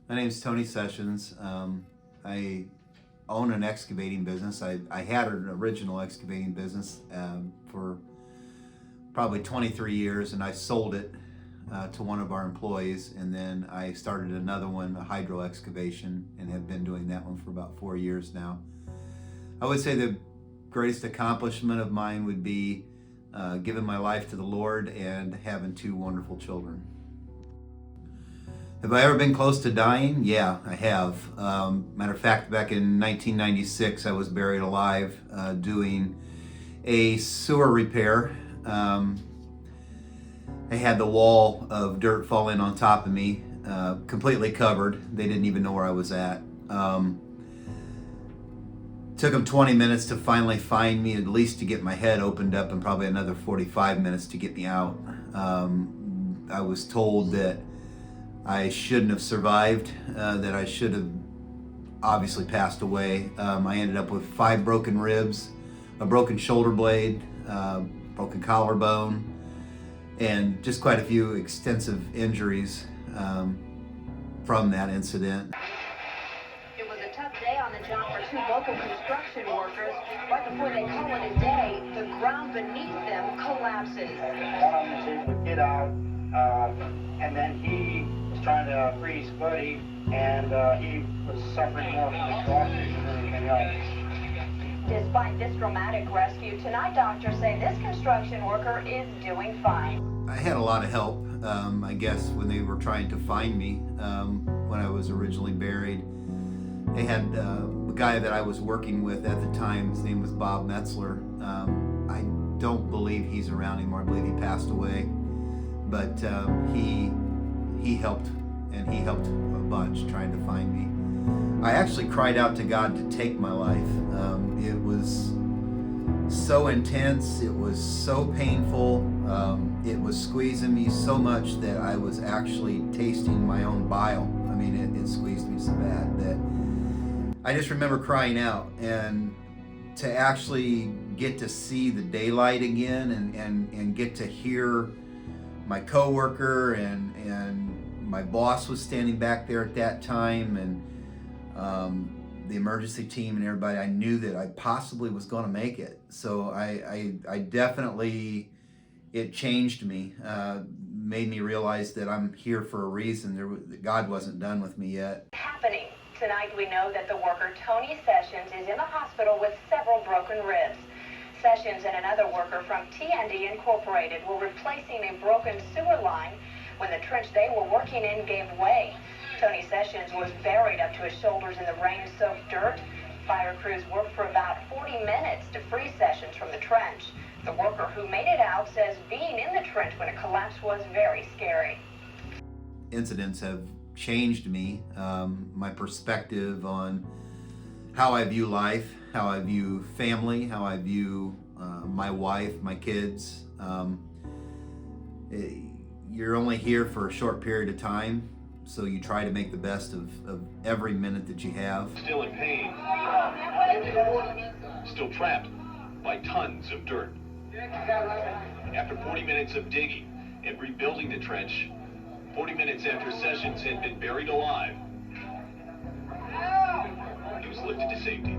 My name's Tony Sessions. I own an excavating business. I had an original excavating business for probably 23 years, and I sold it to one of our employees, and then I started another one, a hydro excavation, and have been doing that one for about 4 years now. I would say the greatest accomplishment of mine would be giving my life to the Lord and having two wonderful children. Have I ever been close to dying? Yeah, I have. Matter of fact, back in 1996, I was buried alive doing a sewer repair. I had the wall of dirt fall in on top of me, completely covered. They didn't even know where I was at. Took them 20 minutes to finally find me, at least to get my head opened up, and probably another 45 minutes to get me out. I was told that I shouldn't have survived, that I should have obviously passed away. I ended up with 5 broken ribs, a broken shoulder blade, broken collarbone, and just quite a few extensive injuries from that incident. It was a tough day on the job for 2 local construction workers. Right before they call it a day, the ground beneath them collapses. One of them was able to get out, and then he was trying to free his buddy, and he was suffering more from exhaustion than anything else. Despite this dramatic rescue, tonight doctors say this construction worker is doing fine. I had a lot of help, I guess, when they were trying to find me when I was originally buried. They had the guy that I was working with at the time, his name was Bob Metzler. I don't believe he's around anymore. I believe he passed away. But he helped, and he helped a bunch trying to find me. I actually cried out to God to take my life. It was so intense, it was so painful, it was squeezing me so much that I was actually tasting my own bile. I mean, it squeezed me so bad that I just remember crying out, and to actually get to see the daylight again and get to hear my coworker and my boss was standing back there at that time, and the emergency team and everybody, I knew that I possibly was going to make it. So I definitely, it changed me, made me realize that I'm here for a reason. God wasn't done with me yet. Happening. Tonight we know that the worker Tony Sessions is in the hospital with several broken ribs. Sessions and another worker from T&D Incorporated were replacing a broken sewer line when the trench they were working in gave way. Tony Sessions was buried up to his shoulders in the rain-soaked dirt. Fire crews worked for about 40 minutes to free Sessions from the trench. The worker who made it out says being in the trench when it collapsed was very scary. Incidents have changed me, my perspective on how I view life, how I view family, how I view my wife, my kids. You're only here for a short period of time, so you try to make the best of every minute that you have. Still in pain, still trapped by tons of dirt. After 40 minutes of digging and rebuilding the trench, 40 minutes after Sessions had been buried alive, he was lifted to safety.